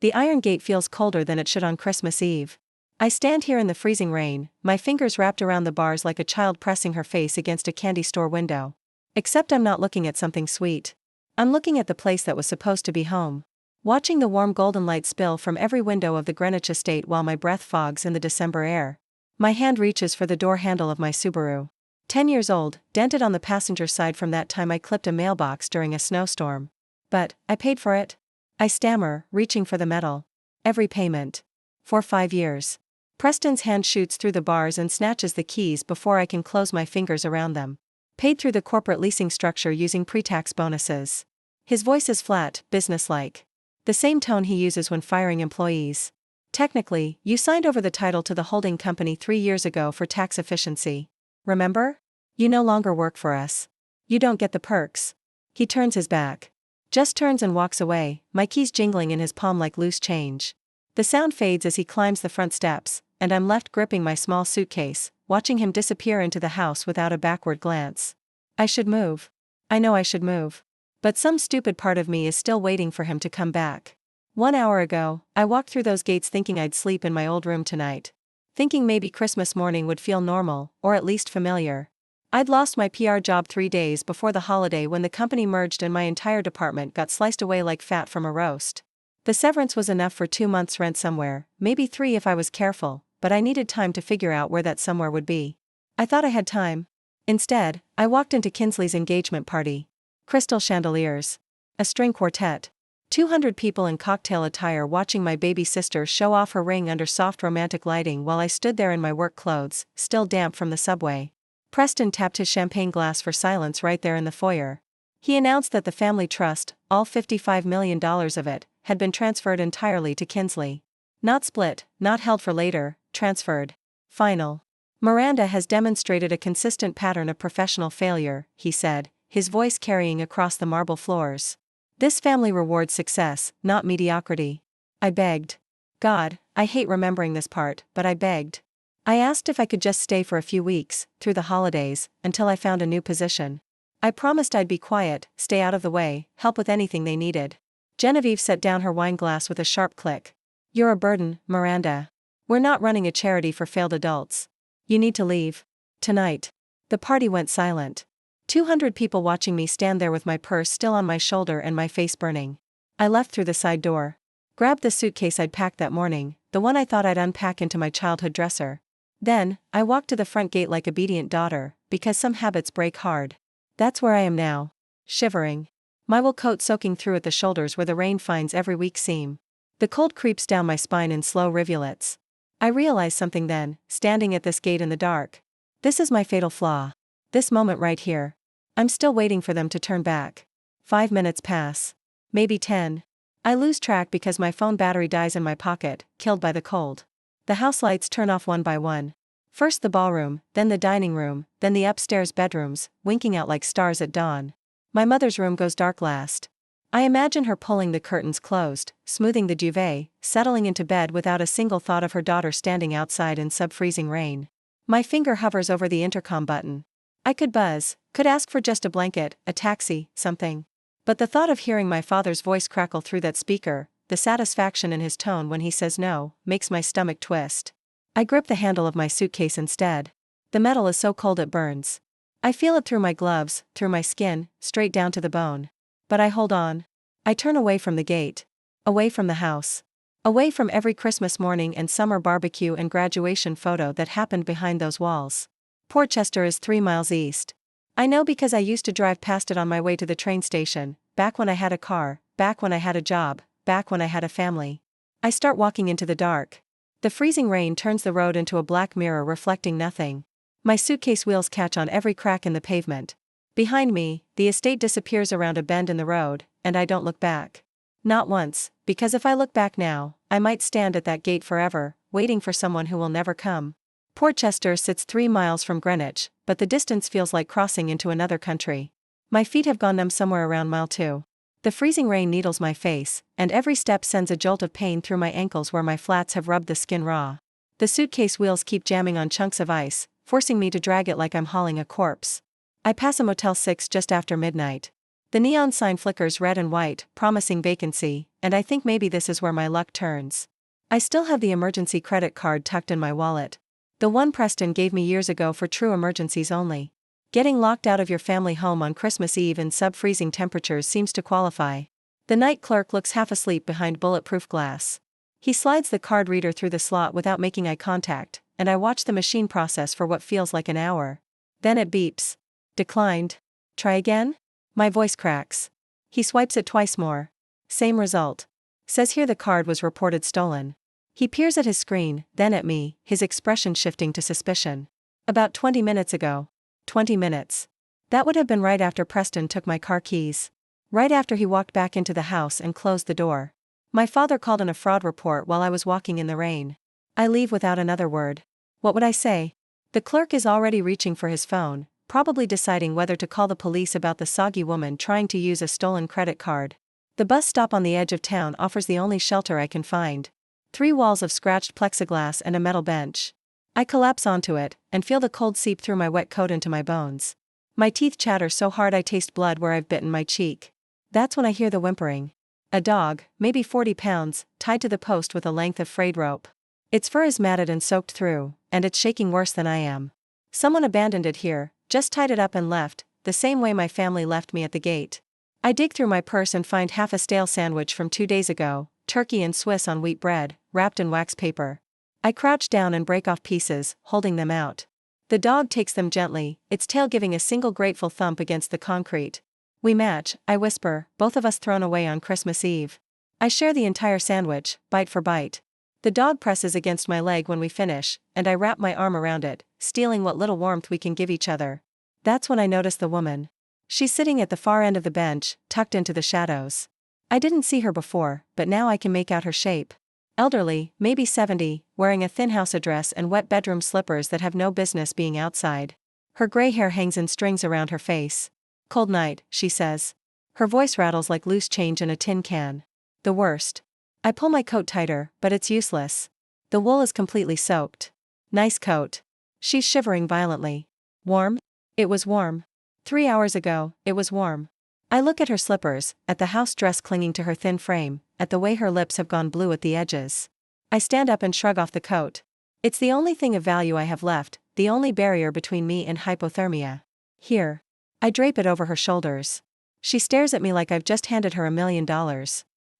The iron gate feels colder than it should on Christmas Eve. I stand here in the freezing rain, my fingers wrapped around the bars like a child pressing her face against a candy store window. Except I'm not looking at something sweet. I'm looking at the place that was supposed to be home. Watching the warm golden light spill from every window of the Greenwich estate while my breath fogs in the December air. My hand reaches for the door handle of my Subaru. 10 years old, dented on the passenger side from that time I clipped a mailbox during a snowstorm. But, I paid for it. I stammer, reaching for the metal. Every payment. For 5 years. Preston's hand shoots through the bars and snatches the keys before I can close my fingers around them. Paid through the corporate leasing structure using pre-tax bonuses. His voice is flat, businesslike. The same tone he uses when firing employees. Technically, you signed over the title to the holding company 3 years ago for tax efficiency. Remember? You no longer work for us. You don't get the perks. He turns his back. Just turns and walks away, my keys jingling in his palm like loose change. The sound fades as he climbs the front steps, and I'm left gripping my small suitcase, watching him disappear into the house without a backward glance. I should move. I know I should move. But some stupid part of me is still waiting for him to come back. 1 hour ago, I walked through those gates thinking I'd sleep in my old room tonight. Thinking maybe Christmas morning would feel normal, or at least familiar. I'd lost my PR job 3 days before the holiday when the company merged and my entire department got sliced away like fat from a roast. The severance was enough for 2 months' rent somewhere, maybe 3 if I was careful, but I needed time to figure out where that somewhere would be. I thought I had time. Instead, I walked into Kinsley's engagement party. Crystal chandeliers. A string quartet. 200 people in cocktail attire watching my baby sister show off her ring under soft romantic lighting while I stood there in my work clothes, still damp from the subway. Preston tapped his champagne glass for silence right there in the foyer. He announced that the family trust, all $55 million of it, had been transferred entirely to Kinsley. Not split, not held for later, transferred. Final. Miranda has demonstrated a consistent pattern of professional failure, he said, his voice carrying across the marble floors. This family rewards success, not mediocrity. I begged. God, I hate remembering this part, but I begged. I asked if I could just stay for a few weeks, through the holidays, until I found a new position. I promised I'd be quiet, stay out of the way, help with anything they needed. Genevieve set down her wine glass with a sharp click. You're a burden, Miranda. We're not running a charity for failed adults. You need to leave. Tonight. The party went silent. 200 people watching me stand there with my purse still on my shoulder and my face burning. I left through the side door. Grabbed the suitcase I'd packed that morning, the one I thought I'd unpack into my childhood dresser. Then, I walked to the front gate like obedient daughter, because some habits break hard. That's where I am now. Shivering. My wool coat soaking through at the shoulders where the rain finds every weak seam. The cold creeps down my spine in slow rivulets. I realize something then, standing at this gate in the dark. This is my fatal flaw. This moment right here. I'm still waiting for them to turn back. 5 minutes pass. Maybe 10. I lose track because my phone battery dies in my pocket, killed by the cold. The house lights turn off one by one. First the ballroom, then the dining room, then the upstairs bedrooms, winking out like stars at dawn. My mother's room goes dark last. I imagine her pulling the curtains closed, smoothing the duvet, settling into bed without a single thought of her daughter standing outside in sub-freezing rain. My finger hovers over the intercom button. I could buzz, could ask for just a blanket, a taxi, something. But the thought of hearing my father's voice crackle through that speaker, the satisfaction in his tone when he says no, makes my stomach twist. I grip the handle of my suitcase instead. The metal is so cold it burns. I feel it through my gloves, through my skin, straight down to the bone. But I hold on. I turn away from the gate. Away from the house. Away from every Christmas morning and summer barbecue and graduation photo that happened behind those walls. Portchester is 3 miles east. I know because I used to drive past it on my way to the train station, back when I had a car, back when I had a job, back when I had a family. I start walking into the dark. The freezing rain turns the road into a black mirror reflecting nothing. My suitcase wheels catch on every crack in the pavement. Behind me, the estate disappears around a bend in the road, and I don't look back. Not once, because if I look back now, I might stand at that gate forever, waiting for someone who will never come. Portchester sits 3 miles from Greenwich, but the distance feels like crossing into another country. My feet have gone numb somewhere around mile 2. The freezing rain needles my face, and every step sends a jolt of pain through my ankles where my flats have rubbed the skin raw. The suitcase wheels keep jamming on chunks of ice, forcing me to drag it like I'm hauling a corpse. I pass a Motel 6 just after midnight. The neon sign flickers red and white, promising vacancy, and I think maybe this is where my luck turns. I still have the emergency credit card tucked in my wallet. The one Preston gave me years ago for true emergencies only. Getting locked out of your family home on Christmas Eve in sub-freezing temperatures seems to qualify. The night clerk looks half asleep behind bulletproof glass. He slides the card reader through the slot without making eye contact, and I watch the machine process for what feels like an hour. Then it beeps. Declined. Try again? My voice cracks. He swipes it twice more. Same result. Says here the card was reported stolen. He peers at his screen, then at me, his expression shifting to suspicion. About 20 minutes ago. 20 minutes. That would have been right after Preston took my car keys. Right after he walked back into the house and closed the door. My father called in a fraud report while I was walking in the rain. I leave without another word. What would I say? The clerk is already reaching for his phone, probably deciding whether to call the police about the soggy woman trying to use a stolen credit card. The bus stop on the edge of town offers the only shelter I can find. 3 walls of scratched plexiglass and a metal bench. I collapse onto it, and feel the cold seep through my wet coat into my bones. My teeth chatter so hard I taste blood where I've bitten my cheek. That's when I hear the whimpering. A dog, maybe 40 pounds, tied to the post with a length of frayed rope. Its fur is matted and soaked through, and it's shaking worse than I am. Someone abandoned it here, just tied it up and left, the same way my family left me at the gate. I dig through my purse and find half a stale sandwich from 2 days ago, turkey and Swiss on wheat bread, wrapped in wax paper. I crouch down and break off pieces, holding them out. The dog takes them gently, its tail giving a single grateful thump against the concrete. We match, I whisper, both of us thrown away on Christmas Eve. I share the entire sandwich, bite for bite. The dog presses against my leg when we finish, and I wrap my arm around it, stealing what little warmth we can give each other. That's when I notice the woman. She's sitting at the far end of the bench, tucked into the shadows. I didn't see her before, but now I can make out her shape. Elderly, maybe 70, wearing a thin house dress and wet bedroom slippers that have no business being outside. Her gray hair hangs in strings around her face. Cold night, she says. Her voice rattles like loose change in a tin can. The worst. I pull my coat tighter, but it's useless. The wool is completely soaked. Nice coat. She's shivering violently. Warm? It was warm. 3 hours ago, it was warm. I look at her slippers, at the house dress clinging to her thin frame, at the way her lips have gone blue at the edges. I stand up and shrug off the coat. It's the only thing of value I have left, the only barrier between me and hypothermia. Here. I drape it over her shoulders. She stares at me like I've just handed her $1 million.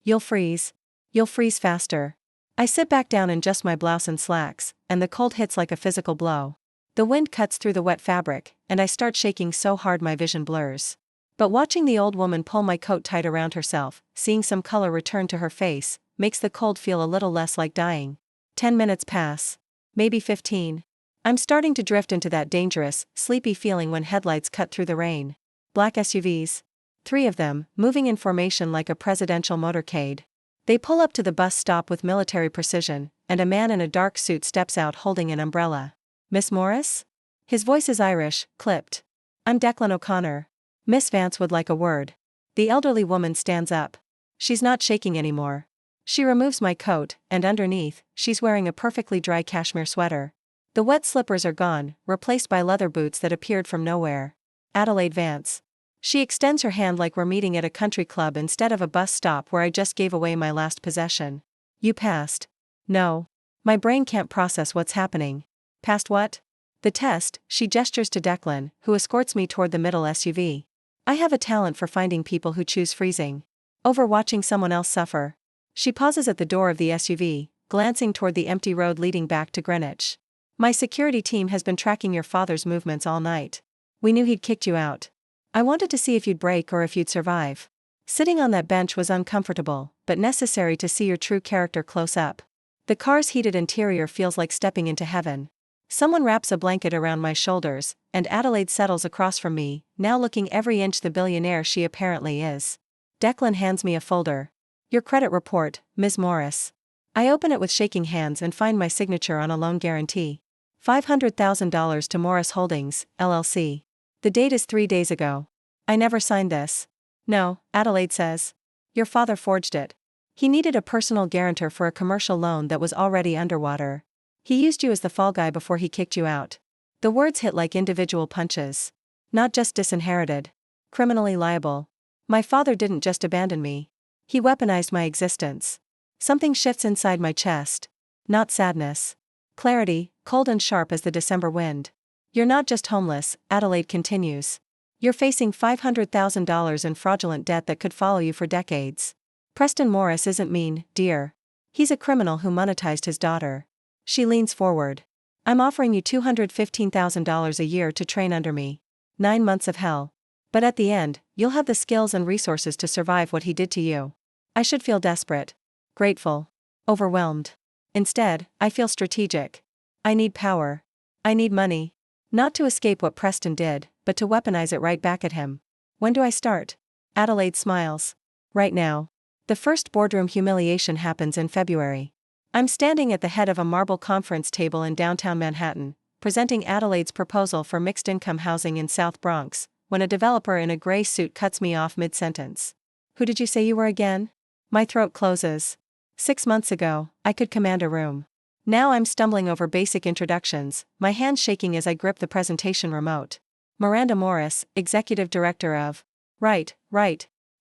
You'll freeze. You'll freeze faster. I sit back down in just my blouse and slacks, and the cold hits like a physical blow. The wind cuts through the wet fabric, and I start shaking so hard my vision blurs. But watching the old woman pull my coat tight around herself, seeing some color return to her face, makes the cold feel a little less like dying. 10 minutes pass. Maybe 15. I'm starting to drift into that dangerous, sleepy feeling when headlights cut through the rain. Black SUVs. 3 of them, moving in formation like a presidential motorcade. They pull up to the bus stop with military precision, and a man in a dark suit steps out holding an umbrella. Miss Morris? His voice is Irish, clipped. I'm Declan O'Connor. Miss Vance would like a word. The elderly woman stands up. She's not shaking anymore. She removes my coat, and underneath, she's wearing a perfectly dry cashmere sweater. The wet slippers are gone, replaced by leather boots that appeared from nowhere. Adelaide Vance. She extends her hand like we're meeting at a country club instead of a bus stop where I just gave away my last possession. You passed. No. My brain can't process what's happening. Past what? The test, she gestures to Declan, who escorts me toward the middle SUV. I have a talent for finding people who choose freezing over watching someone else suffer. She pauses at the door of the SUV, glancing toward the empty road leading back to Greenwich. My security team has been tracking your father's movements all night. We knew he'd kicked you out. I wanted to see if you'd break or if you'd survive. Sitting on that bench was uncomfortable, but necessary to see your true character close up. The car's heated interior feels like stepping into heaven. Someone wraps a blanket around my shoulders, and Adelaide settles across from me, now looking every inch the billionaire she apparently is. Declan hands me a folder. Your credit report, Ms. Morris. I open it with shaking hands and find my signature on a loan guarantee. $500,000 to Morris Holdings, LLC. The date is 3 days ago. I never signed this. No, Adelaide says. Your father forged it. He needed a personal guarantor for a commercial loan that was already underwater. He used you as the fall guy before he kicked you out. The words hit like individual punches. Not just disinherited. Criminally liable. My father didn't just abandon me. He weaponized my existence. Something shifts inside my chest. Not sadness. Clarity, cold and sharp as the December wind. You're not just homeless, Adelaide continues. You're facing $500,000 in fraudulent debt that could follow you for decades. Preston Morris isn't mean, dear. He's a criminal who monetized his daughter. She leans forward. I'm offering you $215,000 a year to train under me. 9 months of hell. But at the end, you'll have the skills and resources to survive what he did to you. I should feel desperate. Grateful. Overwhelmed. Instead, I feel strategic. I need power. I need money. Not to escape what Preston did, but to weaponize it right back at him. When do I start? Adelaide smiles. Right now. The first boardroom humiliation happens in February. I'm standing at the head of a marble conference table in downtown Manhattan, presenting Adelaide's proposal for mixed-income housing in South Bronx, when a developer in a gray suit cuts me off mid-sentence. Who did you say you were again? My throat closes. 6 months ago, I could command a room. Now I'm stumbling over basic introductions, my hands shaking as I grip the presentation remote. Miranda Morris, executive director of Right,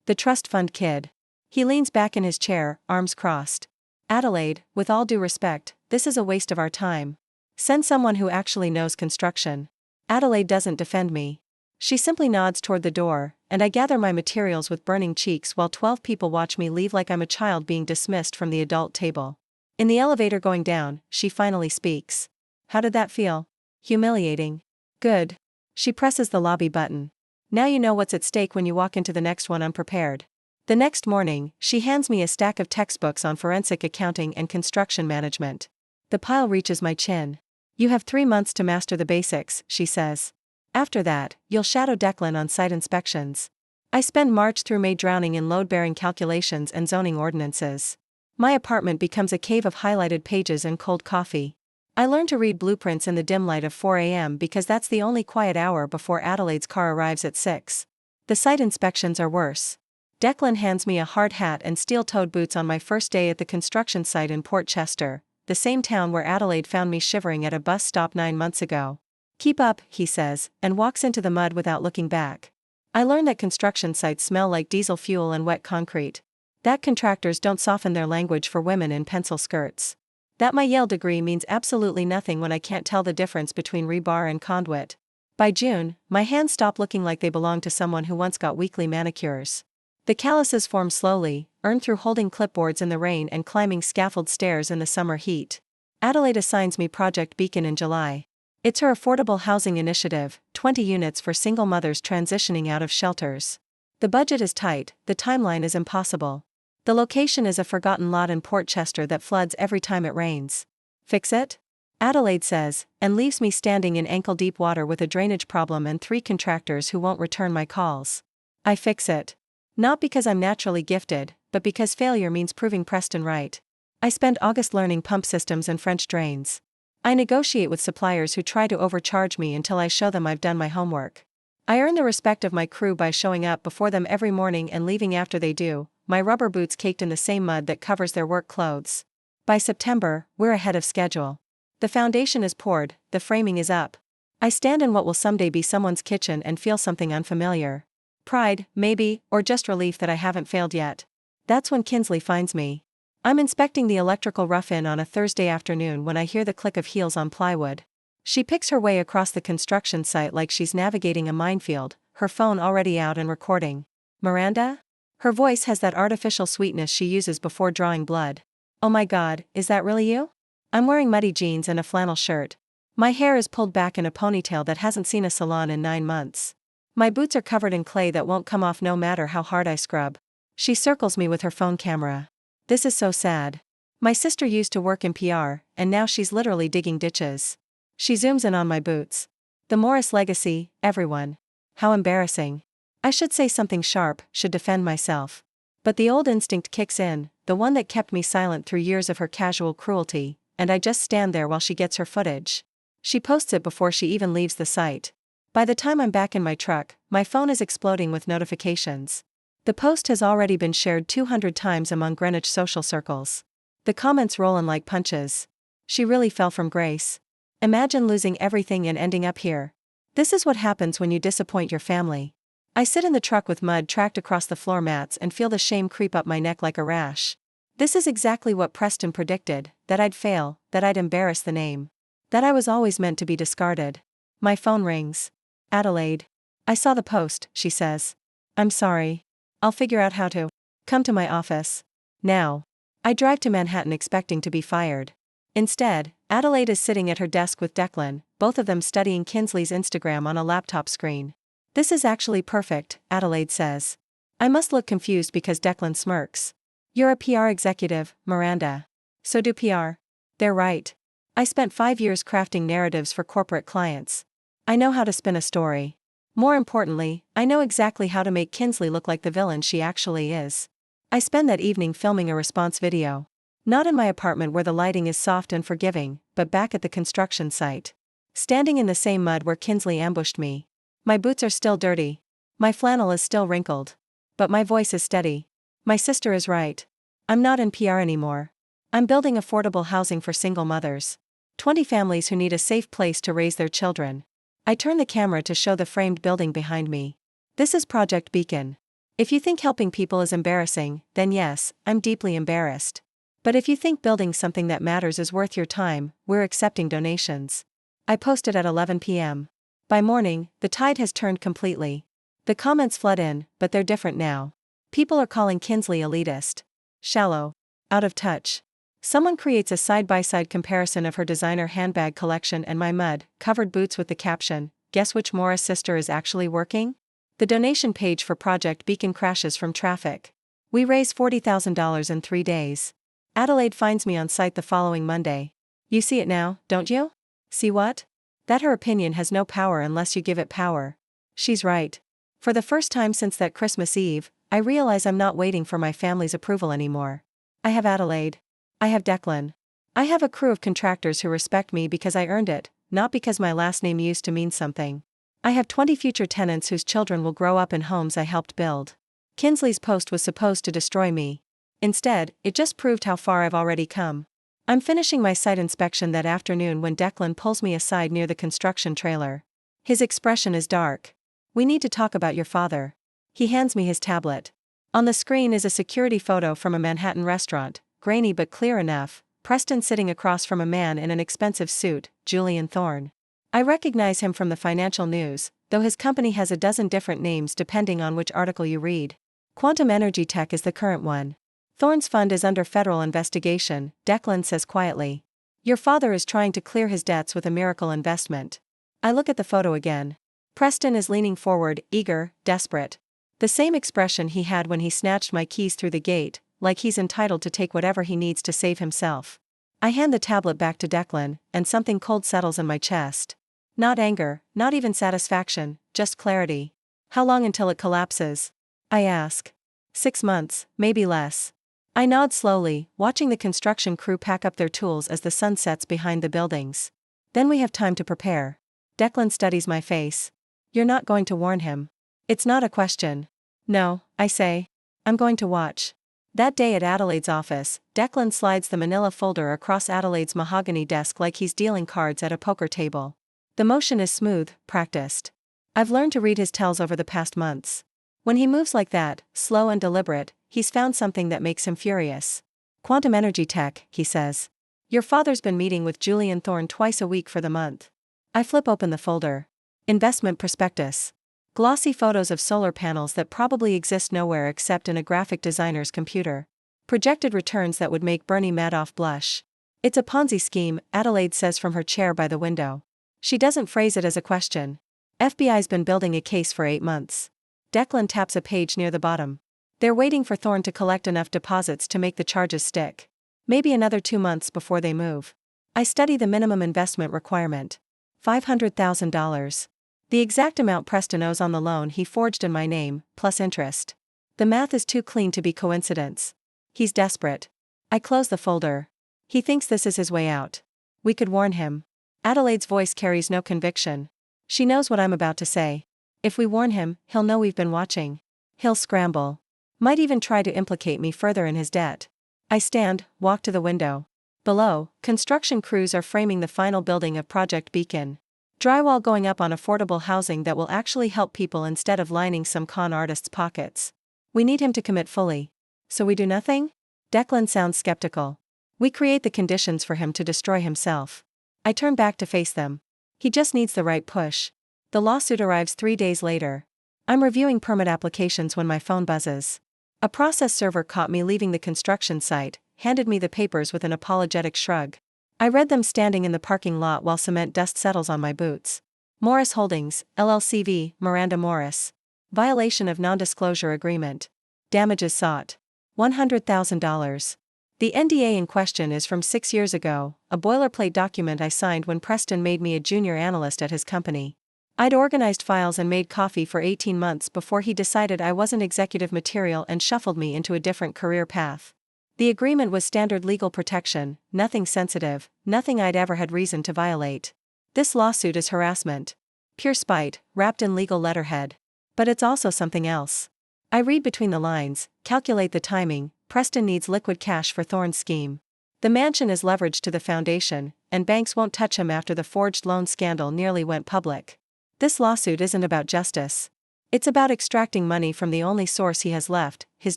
the trust fund kid. He leans back in his chair, arms crossed. Adelaide, with all due respect, this is a waste of our time. Send someone who actually knows construction. Adelaide doesn't defend me. She simply nods toward the door, and I gather my materials with burning cheeks while 12 people watch me leave like I'm a child being dismissed from the adult table. In the elevator going down, she finally speaks. How did that feel? Humiliating. Good. She presses the lobby button. Now you know what's at stake when you walk into the next one unprepared. The next morning, she hands me a stack of textbooks on forensic accounting and construction management. The pile reaches my chin. You have 3 months to master the basics, she says. After that, you'll shadow Declan on site inspections. I spend March through May drowning in load-bearing calculations and zoning ordinances. My apartment becomes a cave of highlighted pages and cold coffee. I learn to read blueprints in the dim light of 4 a.m. because that's the only quiet hour before Adelaide's car arrives at 6. The site inspections are worse. Declan hands me a hard hat and steel-toed boots on my first day at the construction site in Port Chester, the same town where Adelaide found me shivering at a bus stop 9 months ago. Keep up, he says, and walks into the mud without looking back. I learn that construction sites smell like diesel fuel and wet concrete. That contractors don't soften their language for women in pencil skirts. That my Yale degree means absolutely nothing when I can't tell the difference between rebar and conduit. By June, my hands stop looking like they belong to someone who once got weekly manicures. The calluses form slowly, earned through holding clipboards in the rain and climbing scaffold stairs in the summer heat. Adelaide assigns me Project Beacon in July. It's her affordable housing initiative, 20 units for single mothers transitioning out of shelters. The budget is tight, the timeline is impossible. The location is a forgotten lot in Port Chester that floods every time it rains. Fix it? Adelaide says, and leaves me standing in ankle-deep water with a drainage problem and 3 contractors who won't return my calls. I fix it. Not because I'm naturally gifted, but because failure means proving Preston right. I spend August learning pump systems and French drains. I negotiate with suppliers who try to overcharge me until I show them I've done my homework. I earn the respect of my crew by showing up before them every morning and leaving after they do, my rubber boots caked in the same mud that covers their work clothes. By September, we're ahead of schedule. The foundation is poured, the framing is up. I stand in what will someday be someone's kitchen and feel something unfamiliar. Pride, maybe, or just relief that I haven't failed yet. That's when Kinsley finds me. I'm inspecting the electrical rough-in on a Thursday afternoon when I hear the click of heels on plywood. She picks her way across the construction site like she's navigating a minefield, her phone already out and recording. Miranda? Her voice has that artificial sweetness she uses before drawing blood. Oh my God, is that really you? I'm wearing muddy jeans and a flannel shirt. My hair is pulled back in a ponytail that hasn't seen a salon in 9 months. My boots are covered in clay that won't come off no matter how hard I scrub. She circles me with her phone camera. This is so sad. My sister used to work in PR, and now she's literally digging ditches. She zooms in on my boots. The Morris legacy, everyone. How embarrassing. I should say something sharp, should defend myself. But the old instinct kicks in, the one that kept me silent through years of her casual cruelty, and I just stand there while she gets her footage. She posts it before she even leaves the site. By the time I'm back in my truck, my phone is exploding with notifications. The post has already been shared 200 times among Greenwich social circles. The comments rollin' like punches. She really fell from grace. Imagine losing everything and ending up here. This is what happens when you disappoint your family. I sit in the truck with mud tracked across the floor mats and feel the shame creep up my neck like a rash. This is exactly what Preston predicted, that I'd fail, that I'd embarrass the name. That I was always meant to be discarded. My phone rings. Adelaide. I saw the post, she says. I'm sorry. I'll figure out how to. Come to my office. Now. I drive to Manhattan expecting to be fired. Instead, Adelaide is sitting at her desk with Declan, both of them studying Kinsley's Instagram on a laptop screen. This is actually perfect, Adelaide says. I must look confused because Declan smirks. You're a PR executive, Miranda. So do PR. They're right. I spent 5 years crafting narratives for corporate clients. I know how to spin a story. More importantly, I know exactly how to make Kinsley look like the villain she actually is. I spend that evening filming a response video. Not in my apartment where the lighting is soft and forgiving, but back at the construction site. Standing in the same mud where Kinsley ambushed me. My boots are still dirty. My flannel is still wrinkled. But my voice is steady. My sister is right. I'm not in PR anymore. I'm building affordable housing for single mothers. 20 families who need a safe place to raise their children. I turn the camera to show the framed building behind me. This is Project Beacon. If you think helping people is embarrassing, then yes, I'm deeply embarrassed. But if you think building something that matters is worth your time, we're accepting donations. I posted at 11 p.m. By morning, the tide has turned completely. The comments flood in, but they're different now. People are calling Kinsley elitist. Shallow. Out of touch. Someone creates a side-by-side comparison of her designer handbag collection and my mud-covered boots with the caption, "Guess which Morris sister is actually working?" The donation page for Project Beacon crashes from traffic. We raise $40,000 in 3 days. Adelaide finds me on site the following Monday. You see it now, don't you? See what? That her opinion has no power unless you give it power. She's right. For the first time since that Christmas Eve, I realize I'm not waiting for my family's approval anymore. I have Adelaide. I have Declan. I have a crew of contractors who respect me because I earned it, not because my last name used to mean something. I have 20 future tenants whose children will grow up in homes I helped build. Kinsley's post was supposed to destroy me. Instead, it just proved how far I've already come. I'm finishing my site inspection that afternoon when Declan pulls me aside near the construction trailer. His expression is dark. We need to talk about your father. He hands me his tablet. On the screen is a security photo from a Manhattan restaurant, grainy but clear enough, Preston sitting across from a man in an expensive suit, Julian Thorne. I recognize him from the financial news, though his company has a dozen different names depending on which article you read. Quantum Energy Tech is the current one. Thorne's fund is under federal investigation, Declan says quietly. Your father is trying to clear his debts with a miracle investment. I look at the photo again. Preston is leaning forward, eager, desperate. The same expression he had when he snatched my keys through the gate, like he's entitled to take whatever he needs to save himself. I hand the tablet back to Declan, and something cold settles in my chest. Not anger, not even satisfaction, just clarity. How long until it collapses? I ask. 6 months, maybe less. I nod slowly, watching the construction crew pack up their tools as the sun sets behind the buildings. Then we have time to prepare. Declan studies my face. You're not going to warn him. It's not a question. No, I say. I'm going to watch. That day at Adelaide's office, Declan slides the manila folder across Adelaide's mahogany desk like he's dealing cards at a poker table. The motion is smooth, practiced. I've learned to read his tells over the past months. When he moves like that, slow and deliberate, he's found something that makes him furious. Quantum Energy Tech, he says. Your father's been meeting with Julian Thorne twice a week for the month. I flip open the folder. Investment prospectus. Glossy photos of solar panels that probably exist nowhere except in a graphic designer's computer. Projected returns that would make Bernie Madoff blush. It's a Ponzi scheme, Adelaide says from her chair by the window. She doesn't phrase it as a question. FBI's been building a case for 8 months. Declan taps a page near the bottom. They're waiting for Thorne to collect enough deposits to make the charges stick. Maybe another 2 months before they move. I study the minimum investment requirement. $500,000. The exact amount Preston owes on the loan he forged in my name, plus interest. The math is too clean to be coincidence. He's desperate. I close the folder. He thinks this is his way out. We could warn him. Adelaide's voice carries no conviction. She knows what I'm about to say. If we warn him, he'll know we've been watching. He'll scramble. Might even try to implicate me further in his debt. I stand, walk to the window. Below, construction crews are framing the final building of Project Beacon. Drywall going up on affordable housing that will actually help people instead of lining some con artist's pockets. We need him to commit fully. So we do nothing? Declan sounds skeptical. We create the conditions for him to destroy himself. I turn back to face them. He just needs the right push. The lawsuit arrives 3 days later. I'm reviewing permit applications when my phone buzzes. A process server caught me leaving the construction site, handed me the papers with an apologetic shrug. I read them standing in the parking lot while cement dust settles on my boots. Morris Holdings, LLC v. Miranda Morris. Violation of non-disclosure agreement. Damages sought. $100,000. The NDA in question is from 6 years ago, a boilerplate document I signed when Preston made me a junior analyst at his company. I'd organized files and made coffee for 18 months before he decided I wasn't executive material and shuffled me into a different career path. The agreement was standard legal protection, nothing sensitive, nothing I'd ever had reason to violate. This lawsuit is harassment. Pure spite, wrapped in legal letterhead. But it's also something else. I read between the lines, calculate the timing. Preston needs liquid cash for Thorne's scheme. The mansion is leveraged to the foundation, and banks won't touch him after the forged loan scandal nearly went public. This lawsuit isn't about justice. It's about extracting money from the only source he has left, his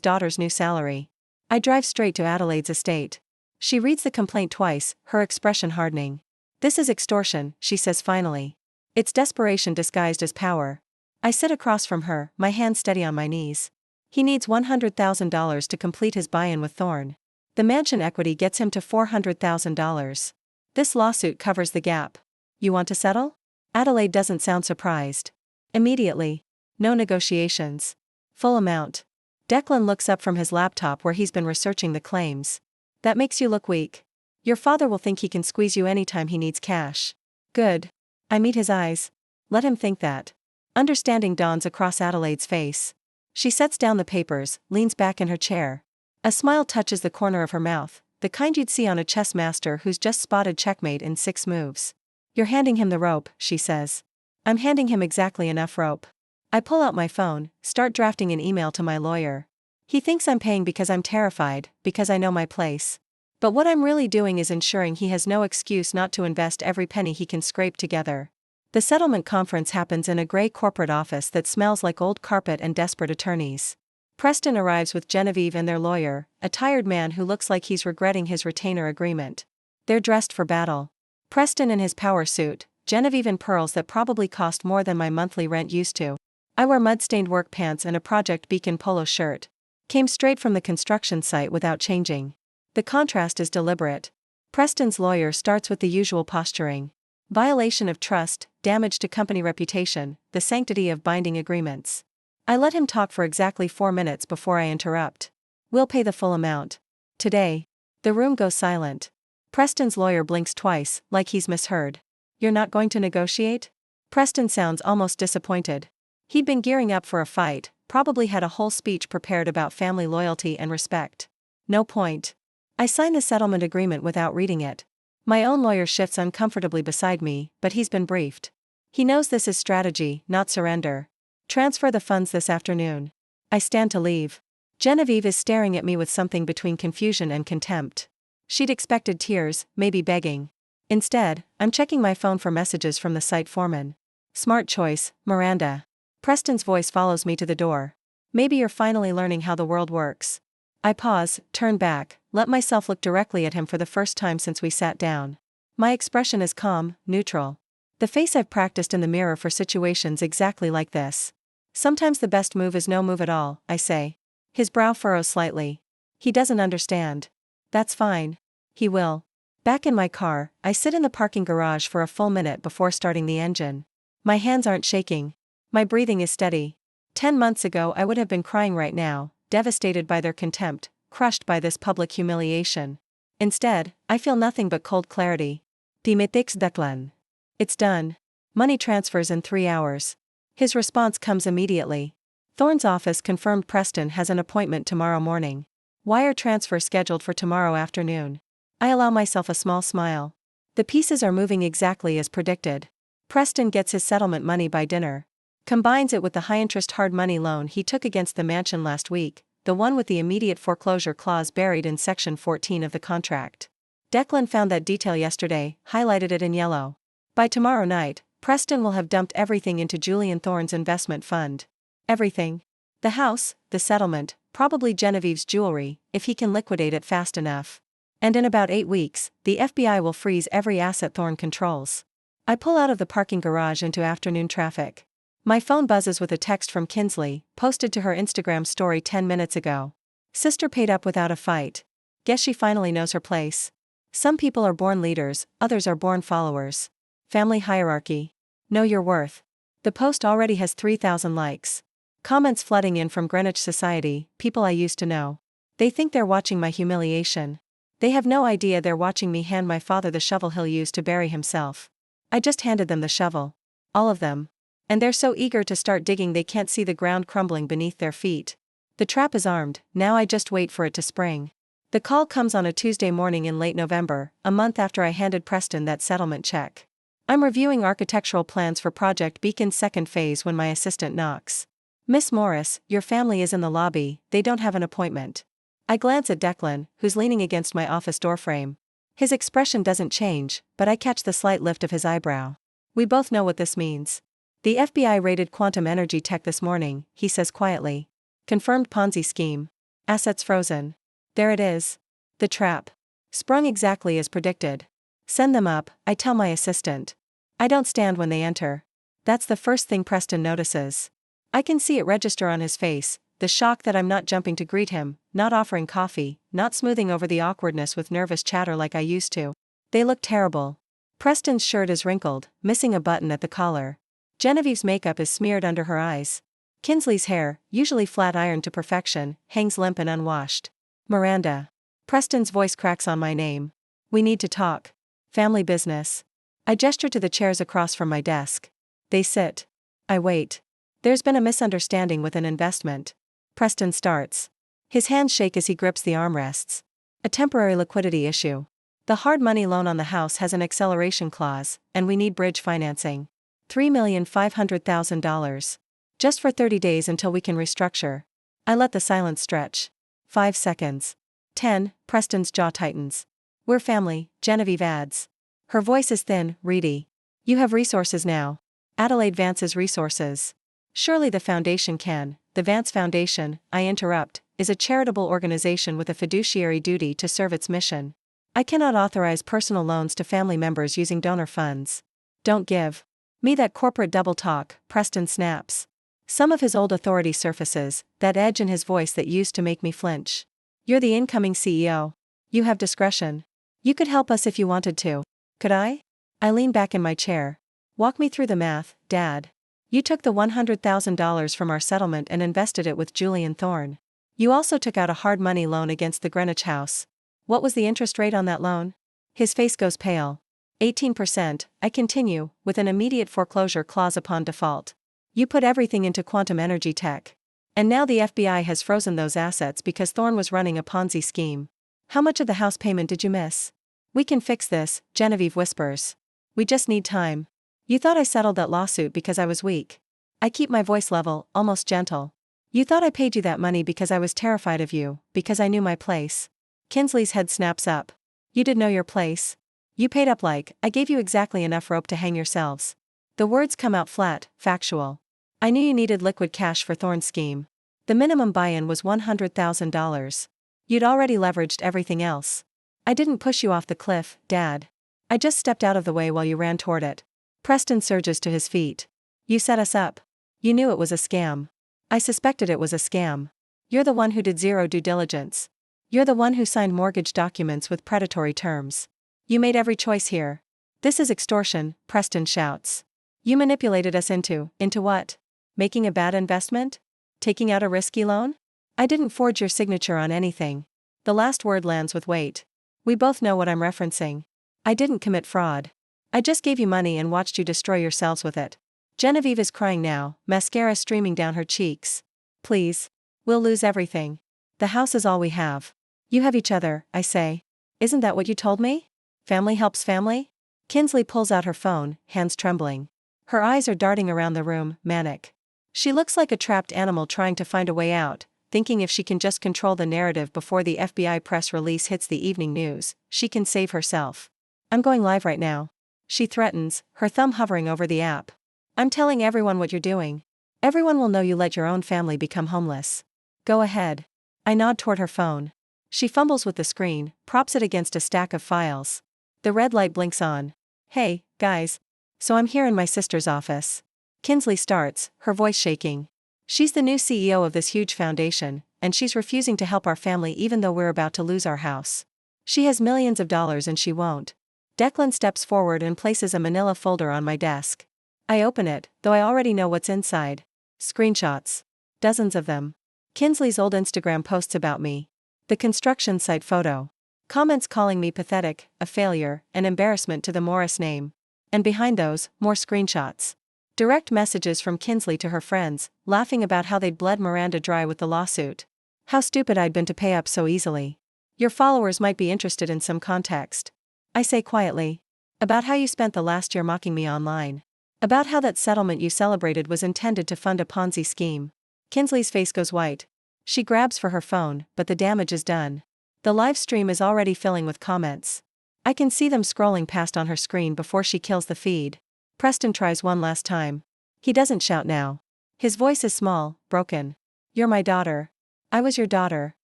daughter's new salary. I drive straight to Adelaide's estate. She reads the complaint twice, her expression hardening. This is extortion, she says finally. It's desperation disguised as power. I sit across from her, my hands steady on my knees. He needs $100,000 to complete his buy-in with Thorne. The mansion equity gets him to $400,000. This lawsuit covers the gap. You want to settle? Adelaide doesn't sound surprised. Immediately. No negotiations. Full amount. Declan looks up from his laptop where he's been researching the claims. That makes you look weak. Your father will think he can squeeze you anytime he needs cash. Good. I meet his eyes. Let him think that. Understanding dawns across Adelaide's face. She sets down the papers, leans back in her chair. A smile touches the corner of her mouth, the kind you'd see on a chess master who's just spotted checkmate in 6 moves. You're handing him the rope, she says. I'm handing him exactly enough rope. I pull out my phone, start drafting an email to my lawyer. He thinks I'm paying because I'm terrified, because I know my place. But what I'm really doing is ensuring he has no excuse not to invest every penny he can scrape together. The settlement conference happens in a gray corporate office that smells like old carpet and desperate attorneys. Preston arrives with Genevieve and their lawyer, a tired man who looks like he's regretting his retainer agreement. They're dressed for battle. Preston in his power suit, Genevieve in pearls that probably cost more than my monthly rent used to. I wear mud-stained work pants and a Project Beacon polo shirt. Came straight from the construction site without changing. The contrast is deliberate. Preston's lawyer starts with the usual posturing. Violation of trust, damage to company reputation, the sanctity of binding agreements. I let him talk for exactly 4 minutes before I interrupt. We'll pay the full amount. Today. The room goes silent. Preston's lawyer blinks twice, like he's misheard. You're not going to negotiate? Preston sounds almost disappointed. He'd been gearing up for a fight, probably had a whole speech prepared about family loyalty and respect. No point. I sign the settlement agreement without reading it. My own lawyer shifts uncomfortably beside me, but he's been briefed. He knows this is strategy, not surrender. Transfer the funds this afternoon. I stand to leave. Genevieve is staring at me with something between confusion and contempt. She'd expected tears, maybe begging. Instead, I'm checking my phone for messages from the site foreman. Smart choice, Miranda. Preston's voice follows me to the door. Maybe you're finally learning how the world works. I pause, turn back, let myself look directly at him for the first time since we sat down. My expression is calm, neutral. The face I've practiced in the mirror for situations exactly like this. Sometimes the best move is no move at all, I say. His brow furrows slightly. He doesn't understand. That's fine. He will. Back in my car, I sit in the parking garage for a full minute before starting the engine. My hands aren't shaking. My breathing is steady. 10 months ago I would have been crying right now, devastated by their contempt, crushed by this public humiliation. Instead, I feel nothing but cold clarity. Dimitix Declan. It's done. Money transfers in 3 hours. His response comes immediately. Thorne's office confirmed Preston has an appointment tomorrow morning. Wire transfer scheduled for tomorrow afternoon. I allow myself a small smile. The pieces are moving exactly as predicted. Preston gets his settlement money by dinner. Combines it with the high-interest hard money loan he took against the mansion last week, the one with the immediate foreclosure clause buried in Section 14 of the contract. Declan found that detail yesterday, highlighted it in yellow. By tomorrow night, Preston will have dumped everything into Julian Thorne's investment fund. Everything. The house, the settlement, probably Genevieve's jewelry, if he can liquidate it fast enough. And in about 8 weeks, the FBI will freeze every asset Thorne controls. I pull out of the parking garage into afternoon traffic. My phone buzzes with a text from Kinsley, posted to her Instagram story 10 minutes ago. Sister paid up without a fight. Guess she finally knows her place. Some people are born leaders, others are born followers. Family hierarchy. Know your worth. The post already has 3,000 likes. Comments flooding in from Greenwich society, people I used to know. They think they're watching my humiliation. They have no idea they're watching me hand my father the shovel he'll use to bury himself. I just handed them the shovel. All of them. And they're so eager to start digging they can't see the ground crumbling beneath their feet. The trap is armed, now I just wait for it to spring. The call comes on a Tuesday morning in late November, a month after I handed Preston that settlement check. I'm reviewing architectural plans for Project Beacon's second phase when my assistant knocks. Miss Morris, your family is in the lobby, they don't have an appointment. I glance at Declan, who's leaning against my office doorframe. His expression doesn't change, but I catch the slight lift of his eyebrow. We both know what this means. The FBI raided quantum energy tech this morning, he says quietly. Confirmed Ponzi scheme. Assets frozen. There it is. The trap. Sprung exactly as predicted. Send them up, I tell my assistant. I don't stand when they enter. That's the first thing Preston notices. I can see it register on his face, the shock that I'm not jumping to greet him, not offering coffee, not smoothing over the awkwardness with nervous chatter like I used to. They look terrible. Preston's shirt is wrinkled, missing a button at the collar. Genevieve's makeup is smeared under her eyes. Kinsley's hair, usually flat-ironed to perfection, hangs limp and unwashed. Miranda. Preston's voice cracks on my name. We need to talk. Family business. I gesture to the chairs across from my desk. They sit. I wait. There's been a misunderstanding with an investment. Preston starts. His hands shake as he grips the armrests. A temporary liquidity issue. The hard money loan on the house has an acceleration clause, and we need bridge financing. $3,500,000. Just for 30 days until we can restructure. I let the silence stretch. 5 seconds. 10, Preston's jaw tightens. We're family, Genevieve adds. Her voice is thin, reedy. You have resources now. Adelaide Vance's resources. Surely the foundation can. The Vance Foundation, I interrupt, is a charitable organization with a fiduciary duty to serve its mission. I cannot authorize personal loans to family members using donor funds. Don't give me that corporate double talk, Preston snaps. Some of his old authority surfaces, that edge in his voice that used to make me flinch. You're the incoming CEO. You have discretion. You could help us if you wanted to. Could I? I lean back in my chair. Walk me through the math, Dad. You took the $100,000 from our settlement and invested it with Julian Thorne. You also took out a hard money loan against the Greenwich house. What was the interest rate on that loan? His face goes pale. 18%, I continue, with an immediate foreclosure clause upon default. You put everything into quantum energy tech. And now the FBI has frozen those assets because Thorne was running a Ponzi scheme. How much of the house payment did you miss? We can fix this, Genevieve whispers. We just need time. You thought I settled that lawsuit because I was weak. I keep my voice level, almost gentle. You thought I paid you that money because I was terrified of you, because I knew my place. Kinsley's head snaps up. You did know your place. You paid up like, I gave you exactly enough rope to hang yourselves. The words come out flat, factual. I knew you needed liquid cash for Thorne's scheme. The minimum buy-in was $100,000. You'd already leveraged everything else. I didn't push you off the cliff, Dad. I just stepped out of the way while you ran toward it. Preston surges to his feet. You set us up. You knew it was a scam. I suspected it was a scam. You're the one who did zero due diligence. You're the one who signed mortgage documents with predatory terms. You made every choice here. This is extortion, Preston shouts. You manipulated us into what? Making a bad investment? Taking out a risky loan? I didn't forge your signature on anything. The last word lands with weight. We both know what I'm referencing. I didn't commit fraud. I just gave you money and watched you destroy yourselves with it. Genevieve is crying now, mascara streaming down her cheeks. Please. We'll lose everything. The house is all we have. You have each other, I say. Isn't that what you told me? Family helps family? Kinsley pulls out her phone, hands trembling. Her eyes are darting around the room, manic. She looks like a trapped animal trying to find a way out, thinking if she can just control the narrative before the FBI press release hits the evening news, she can save herself. I'm going live right now. she threatens, her thumb hovering over the app. I'm telling everyone what you're doing. Everyone will know you let your own family become homeless. Go ahead. I nod toward her phone. She fumbles with the screen, props it against a stack of files. The red light blinks on. Hey, guys. So I'm here in my sister's office. Kinsley starts, her voice shaking. She's the new CEO of this huge foundation, and she's refusing to help our family even though we're about to lose our house. She has millions of dollars and she won't. Declan steps forward and places a manila folder on my desk. I open it, though I already know what's inside. Screenshots. Dozens of them. Kinsley's old Instagram posts about me. The construction site photo. Comments calling me pathetic, a failure, an embarrassment to the Morris name. And behind those, more screenshots. Direct messages from Kinsley to her friends, laughing about how they'd bled Miranda dry with the lawsuit. How stupid I'd been to pay up so easily. Your followers might be interested in some context. I say quietly. About how you spent the last year mocking me online. About how that settlement you celebrated was intended to fund a Ponzi scheme. Kinsley's face goes white. She grabs for her phone, but the damage is done. The live stream is already filling with comments. I can see them scrolling past on her screen before she kills the feed. Preston tries one last time. He doesn't shout now. His voice is small, broken. You're my daughter. I was your daughter.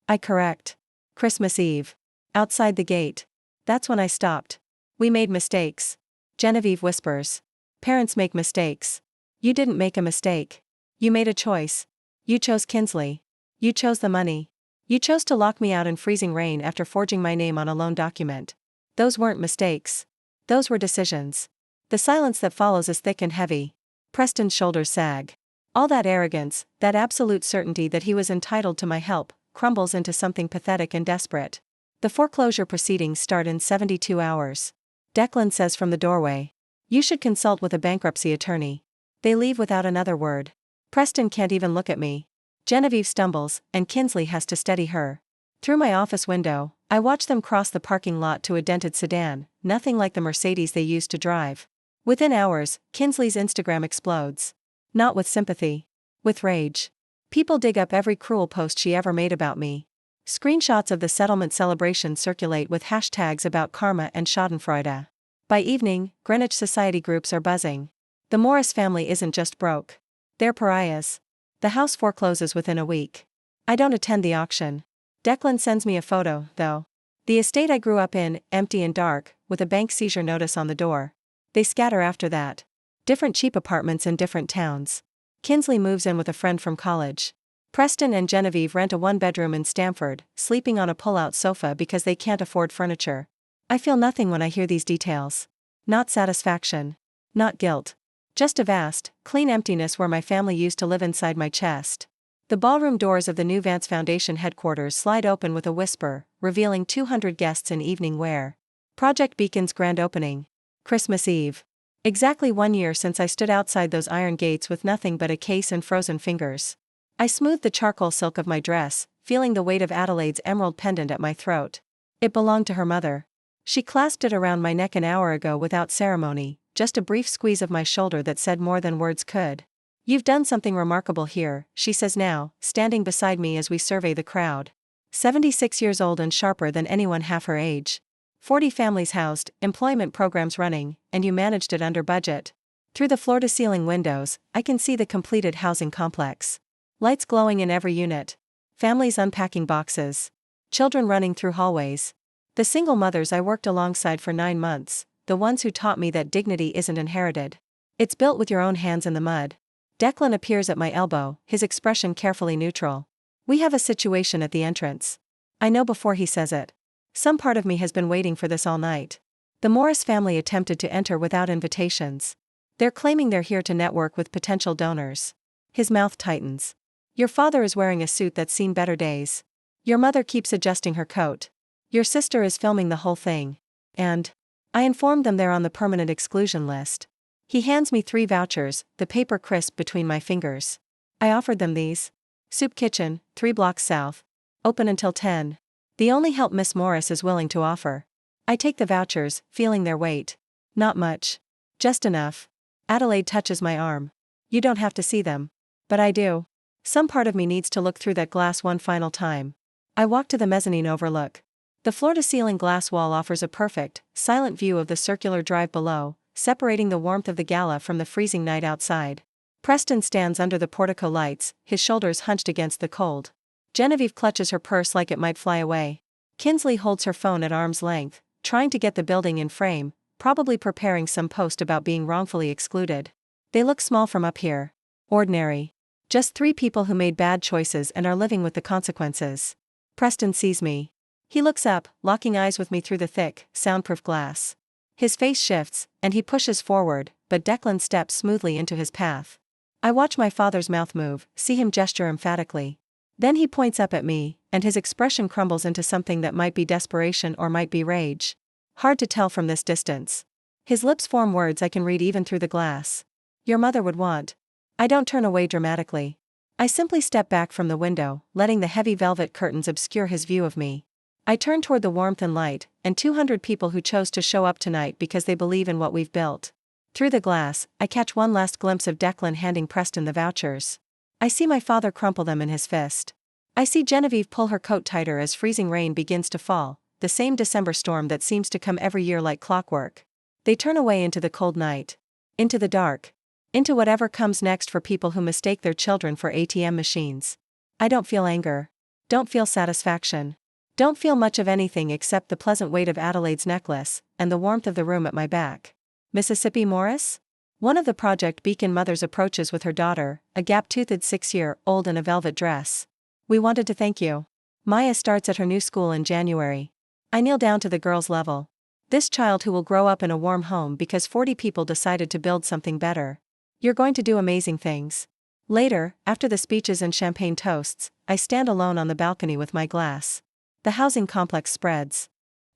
I correct. Christmas Eve. Outside the gate. That's when I stopped. We made mistakes. Genevieve whispers. Parents make mistakes. You didn't make a mistake. You made a choice. You chose Kinsley. You chose the money. You chose to lock me out in freezing rain after forging my name on a loan document. Those weren't mistakes. Those were decisions. The silence that follows is thick and heavy. Preston's shoulders sag. All that arrogance, that absolute certainty that he was entitled to my help, crumbles into something pathetic and desperate. The foreclosure proceedings start in 72 hours. Declan says from the doorway. You should consult with a bankruptcy attorney. They leave without another word. Preston can't even look at me. Genevieve stumbles, and Kinsley has to steady her. Through my office window, I watch them cross the parking lot to a dented sedan, nothing like the Mercedes they used to drive. Within hours, Kinsley's Instagram explodes. Not with sympathy. With rage. People dig up every cruel post she ever made about me. Screenshots of the settlement celebration circulate with hashtags about karma and schadenfreude. By evening, Greenwich society groups are buzzing. The Morris family isn't just broke. They're pariahs. The house forecloses within a week. I don't attend the auction. Declan sends me a photo, though. The estate I grew up in, empty and dark, with a bank seizure notice on the door. They scatter after that. Different cheap apartments in different towns. Kinsley moves in with a friend from college. Preston and Genevieve rent a one-bedroom in Stamford, sleeping on a pull-out sofa because they can't afford furniture. I feel nothing when I hear these details. Not satisfaction. Not guilt. Just a vast, clean emptiness where my family used to live inside my chest. The ballroom doors of the new Vance Foundation headquarters slide open with a whisper, revealing 200 guests in evening wear. Project Beacon's grand opening. Christmas Eve. Exactly 1 year since I stood outside those iron gates with nothing but a case and frozen fingers. I smoothed the charcoal silk of my dress, feeling the weight of Adelaide's emerald pendant at my throat. It belonged to her mother. She clasped it around my neck an hour ago without ceremony, just a brief squeeze of my shoulder that said more than words could. You've done something remarkable here, she says now, standing beside me as we survey the crowd. 76 years old and sharper than anyone half her age. 40 families housed, employment programs running, and you managed it under budget. Through the floor-to-ceiling windows, I can see the completed housing complex. Lights glowing in every unit. Families unpacking boxes. Children running through hallways. The single mothers I worked alongside for 9 months, the ones who taught me that dignity isn't inherited. It's built with your own hands in the mud. Declan appears at my elbow, his expression carefully neutral. We have a situation at the entrance. I know before he says it. Some part of me has been waiting for this all night. The Morris family attempted to enter without invitations. They're claiming they're here to network with potential donors. His mouth tightens. Your father is wearing a suit that's seen better days. Your mother keeps adjusting her coat. Your sister is filming the whole thing. And I informed them they're on the permanent exclusion list. He hands me 3 vouchers, the paper crisp between my fingers. I offered them these. Soup Kitchen, 3 blocks south. Open until 10. The only help Miss Morris is willing to offer. I take the vouchers, feeling their weight. Not much. Just enough. Adelaide touches my arm. You don't have to see them. But I do. Some part of me needs to look through that glass one final time. I walk to the mezzanine overlook. The floor-to-ceiling glass wall offers a perfect, silent view of the circular drive below, separating the warmth of the gala from the freezing night outside. Preston stands under the portico lights, his shoulders hunched against the cold. Genevieve clutches her purse like it might fly away. Kinsley holds her phone at arm's length, trying to get the building in frame, probably preparing some post about being wrongfully excluded. They look small from up here. Ordinary. Just 3 people who made bad choices and are living with the consequences. Preston sees me. He looks up, locking eyes with me through the thick, soundproof glass. His face shifts, and he pushes forward, but Declan steps smoothly into his path. I watch my father's mouth move, see him gesture emphatically. Then he points up at me, and his expression crumbles into something that might be desperation or might be rage. Hard to tell from this distance. His lips form words I can read even through the glass. Your mother would want. I don't turn away dramatically. I simply step back from the window, letting the heavy velvet curtains obscure his view of me. I turn toward the warmth and light, and 200 people who chose to show up tonight because they believe in what we've built. Through the glass, I catch one last glimpse of Declan handing Preston the vouchers. I see my father crumple them in his fist. I see Genevieve pull her coat tighter as freezing rain begins to fall, the same December storm that seems to come every year like clockwork. They turn away into the cold night. Into the dark. Into whatever comes next for people who mistake their children for ATM machines. I don't feel anger. Don't feel satisfaction. Don't feel much of anything except the pleasant weight of Adelaide's necklace, and the warmth of the room at my back. Mississippi Morris? One of the Project Beacon mothers approaches with her daughter, a gap-toothed 6-year-old in a velvet dress. We wanted to thank you. Maya starts at her new school in January. I kneel down to the girl's level. This child who will grow up in a warm home because 40 people decided to build something better. You're going to do amazing things. Later, after the speeches and champagne toasts, I stand alone on the balcony with my glass. The housing complex spreads.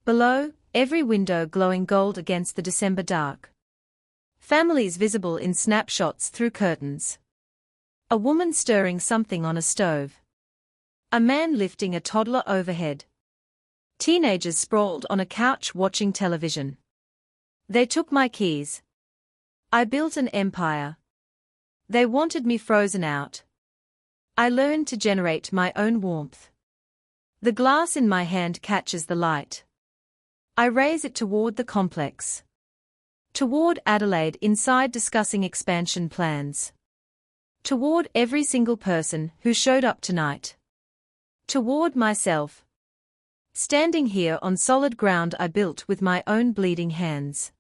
Below, every window glowing gold against the December dark. Families visible in snapshots through curtains. A woman stirring something on a stove. A man lifting a toddler overhead. Teenagers sprawled on a couch watching television. They took my keys. I built an empire. They wanted me frozen out. I learned to generate my own warmth. The glass in my hand catches the light. I raise it toward the complex. Toward Adelaide inside discussing expansion plans. Toward every single person who showed up tonight. Toward myself. Standing here on solid ground I built with my own bleeding hands.